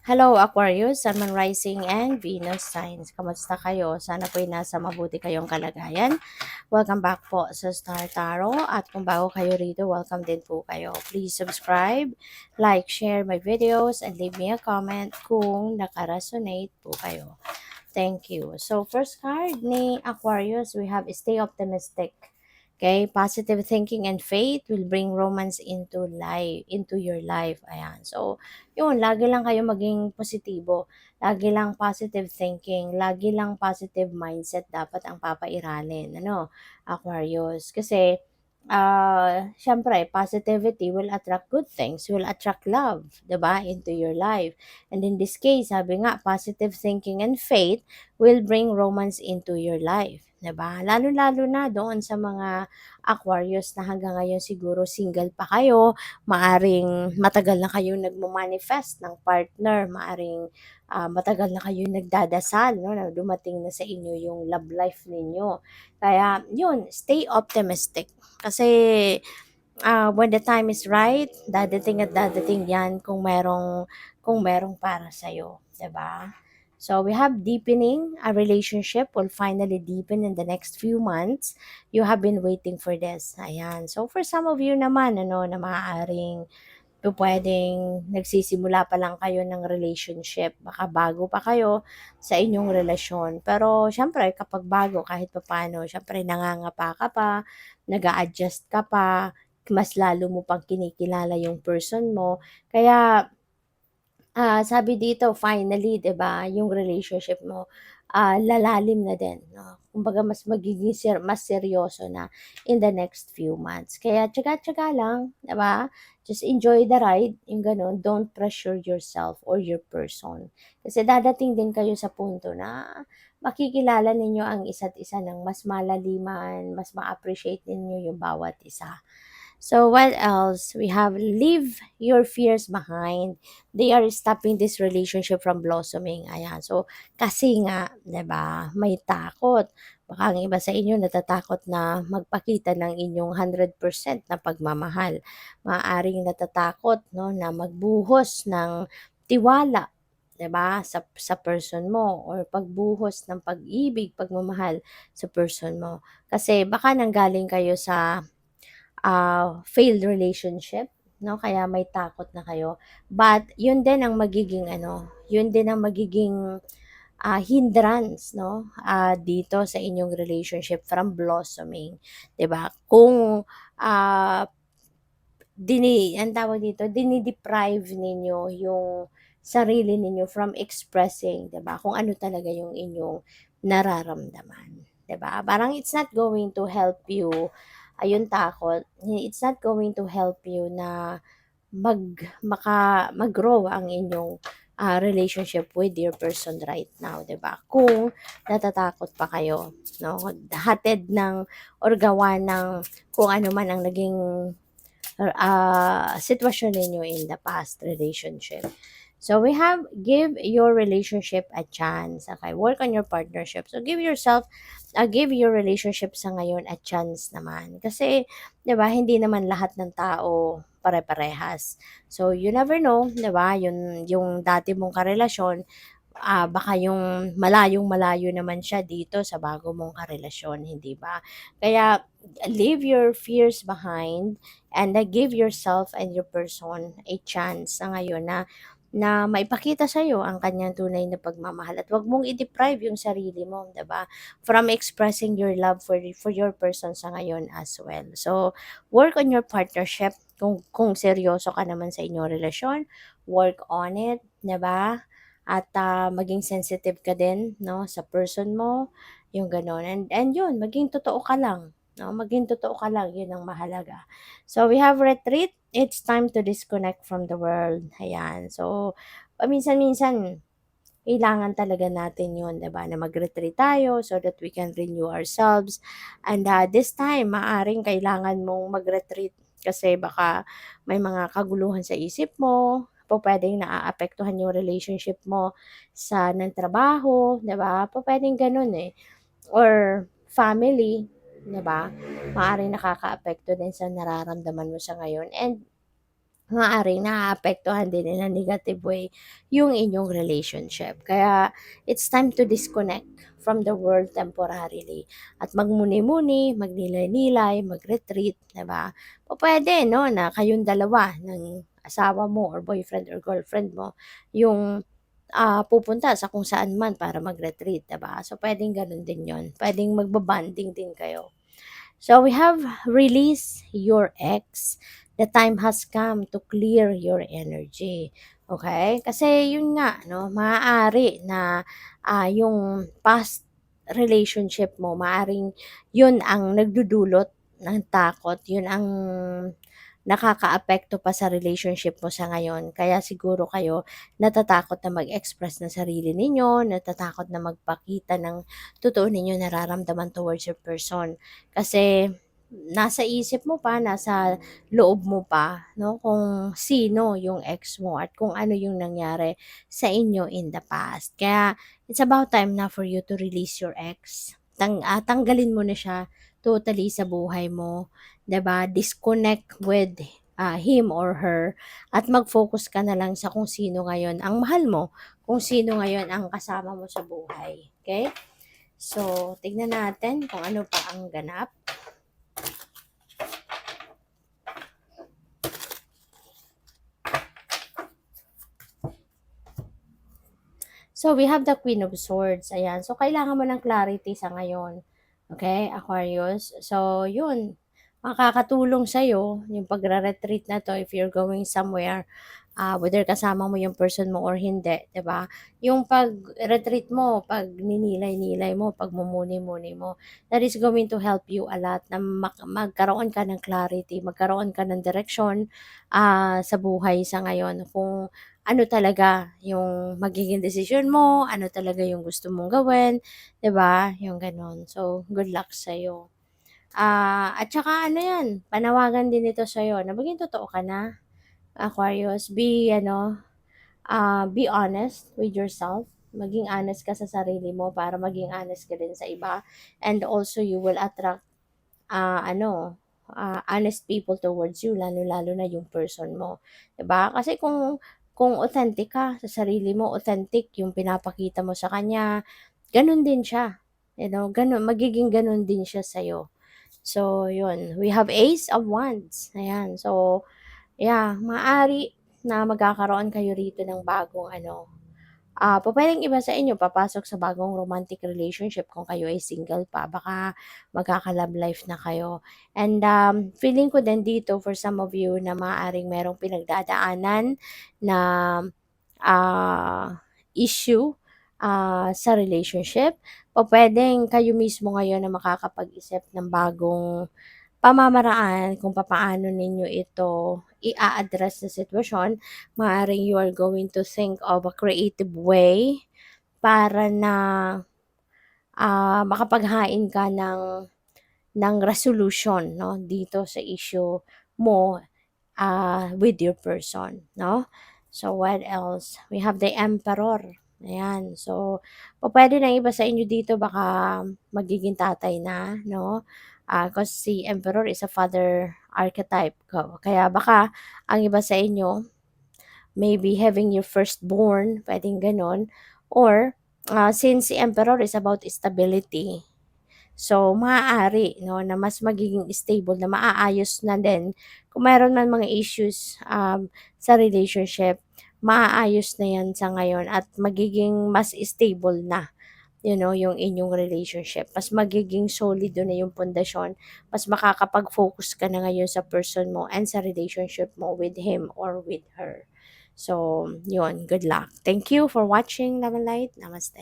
Hello Aquarius, Sun, Moon, Rising, and Venus signs. Kamusta kayo? Sana po'y nasa mabuti kayong kalagayan. Welcome back po sa Star Tarot. At kung bago kayo rito, welcome din po kayo. Please subscribe, like, share my videos, and leave me a comment kung nakaresonate po kayo. Thank you. So, first card ni Aquarius, we have Stay Optimistic. Okay, positive thinking and faith will bring romance into your life. Ayan. So, yun, lagi lang kayo maging positibo. Lagi lang positive thinking, lagi lang positive mindset dapat ang papairalin, ano, Aquarius. Kasi syempre, positivity will attract good things, will attract love, 'di ba, into your life. And in this case, sabi nga, positive thinking and faith will bring romance into your life, 'di ba? Lalo-lalo na doon sa mga Aquarius na hanggang ngayon siguro single pa kayo, maaring matagal na kayong nagmo-manifest ng partner, maaring matagal na kayong nagdadasal, no, na dumating na sa inyo yung love life ninyo. Kaya, yun, stay optimistic. Kasi, when the time is right, dadating at dadating yan kung merong para sa'yo. 'Di ba? So, we have deepening. A relationship will finally deepen in the next few months. You have been waiting for this. Ayan. So, for some of you naman, ano, na maaaring pwedeng nagsisimula pa lang kayo ng relationship. Baka bago pa kayo sa inyong relasyon. Pero, syempre, kapag bago, kahit pa paano, syempre, nangangapa ka pa, nag-a-adjust ka pa, mas lalo mo pang kinikilala yung person mo. Kaya, sabi dito finally 'di ba, yung relationship mo, lalalim na din 'no. Kumbaga mas magiging mas seryoso na in the next few months. Kaya tiyaga-tiyaga lang 'di ba? Just enjoy the ride, yung gano'n. Don't pressure yourself or your person. Kasi dadating din kayo sa punto na makikilala ninyo ang isa't isa ng mas malaliman, mas ma-appreciate ninyo yung bawat isa. So what else? We have leave your fears behind. They are stopping this relationship from blossoming. Ayan. So kasi nga, 'di ba, may takot. Baka ang iba sa inyo natatakot na magpakita ng inyong 100% na pagmamahal. Maaaring natatakot, no, na magbuhos ng tiwala, 'di ba, sa person mo, or pagbuhos ng pag-ibig, pagmamahal sa person mo. Kasi baka nanggaling kayo sa failed relationship, 'no, kaya may takot na kayo. But yun din ang magiging ano, yun din ang magiging, hindrance 'no, dito sa inyong relationship from blossoming, 'di ba? Kung, ah, ang tawag dito, dini-deprive ninyo yung sarili ninyo from expressing, 'di ba, kung ano talaga yung inyong nararamdaman, 'di ba? Parang it's not going to help you, ayun takot, it's not going to help you na mag-grow ang inyong, relationship with your person right now, 'di ba? Kung natatakot pa kayo, 'no, hatid ng or gawa ng kung ano man ang naging sitwasyon ninyo in the past relationship. So we have give your relationship a chance. Okay, work on your partnership. So give your relationship sa ngayon a chance naman. Kasi, 'di ba, hindi naman lahat ng tao pare-parehas. So you never know, 'di ba? Yung dati mong karelasyon, baka yung malayong-malayo naman siya dito sa bago mong karelasyon, hindi ba? Kaya leave your fears behind and give yourself and your person a chance sa ngayon na maipakita sa iyo ang kanyang tunay na pagmamahal, at wag mong i-deprive yung sarili mo, 'di ba? From expressing your love for your person sa ngayon as well. So, work on your partnership. Kung seryoso ka naman sa inyong relasyon, work on it, 'di ba? At maging sensitive ka din, no, sa person mo, yung gano'n. And yun, maging totoo ka lang, no? Maging totoo ka lang, yun ang mahalaga. So, we have retreat. It's time to disconnect from the world. Ayan. So, paminsan-minsan, kailangan talaga natin yun, 'di ba, na mag-retreat tayo so that we can renew ourselves. And this time, maaring kailangan mong mag-retreat kasi baka may mga kaguluhan sa isip mo, pupuwedeng naaapektuhan yung relationship mo ng trabaho, 'di ba? Pupuwedeng gano'n, eh, or family, 'di ba? Maaaring nakakaapekto din sa nararamdaman mo sa ngayon. And maaaring naaapektuhan din in a negative way yung inyong relationship. Kaya it's time to disconnect from the world temporarily at magmuni-muni, magnilay-nilay, mag-retreat, 'di ba? Pupuwede 'no, na kayong dalawa ng asawa mo or boyfriend or girlfriend mo yung, pupunta sa kung saan man para mag-retreat, 'di ba? So, puwedeng gano'n din 'yon, puwedeng magba-bonding din kayo. So we have release your ex. The time has come to clear your energy. Okay? Kasi yun nga, no, maaari na yung past relationship mo, maaring yun ang nagdudulot ng takot, yun ang nakakaapekto pa sa relationship mo sa ngayon. Kaya siguro kayo natatakot na mag-express ng sarili ninyo, natatakot na magpakita ng totoo ninyo nararamdaman towards your person. Kasi nasa isip mo pa, nasa loob mo pa, no, kung sino yung ex mo at kung ano yung nangyari sa inyo in the past. Kaya it's about time na for you to release your ex. Tanggalin mo na siya totally sa buhay mo, 'di ba? Disconnect with him or her at mag-focus ka na lang sa kung sino ngayon ang mahal mo, kung sino ngayon ang kasama mo sa buhay. Okay? So, tignan natin kung ano pa ang ganap. So, we have the Queen of Swords. Ayan. So, kailangan mo ng clarity sa ngayon. Okay, Aquarius? So, yun. Makakatulong sa'yo yung pagre-retreat na to if you're going somewhere, whether kasama mo yung person mo or hindi, 'di ba? Yung pag-retreat mo, pag ninilay-nilay mo, pag mumuni-muni mo, that is going to help you a lot na magkaroon ka ng clarity, magkaroon ka ng direksyon sa buhay sa ngayon. Kung ano talaga yung magiging desisyon mo, ano talaga yung gusto mong gawin, 'di ba? Yung gano'n. So, good luck sa'yo. At saka ano 'yan, panawagan din ito sa'yo na maging totoo ka na, Aquarius. Be honest with yourself. Maging honest ka sa sarili mo para maging honest ka din sa iba. And also, you will attract, honest people towards you, lalo-lalo na yung person mo. 'Di ba? Kasi kung authentic ka sa sarili mo, authentic yung pinapakita mo sa kanya, ganun din siya. You know, ganun, magiging ganun din siya sa'yo. So, yun. We have Ace of Wands. Ayan. So, yeah, maaari na magkakaroon kayo rito ng bagong pupuwedeng iba sa inyo papasok sa bagong romantic relationship kung kayo ay single pa. Baka magkaka-love life na kayo. And, feeling ko din dito for some of you na maaaring merong pinagdadaanan na issue sa relationship, pupuwedeng kayo mismo ngayon na makakapag-isip ng bagong pamamaraan kung papaano ninyo ito i-a-address sa sitwasyon. Maaaring you are going to think of a creative way para na makapaghain ka ng resolution, no, dito sa issue mo with your person, no? So, what else? We have the Emperor. Ayan. So, pupuwede na iba sa inyo dito baka magiging tatay na, no? 'Cause si Emperor is a father archetype. Kaya baka ang iba sa inyo, maybe having your firstborn, puwedeng gano'n. Or, since si Emperor is about stability, so, maaari 'no, na mas magiging stable na maaayos na din kung meron man mga issues, sa relationship, maaayos na 'yan sa ngayon at magiging mas stable na, yung inyong relationship. Mas magiging solido na yung pundasyon, mas makakapag-focus ka na ngayon sa person mo and sa relationship mo with him or with her. So, yun, good luck. Thank you for watching, Love and Light. Namaste.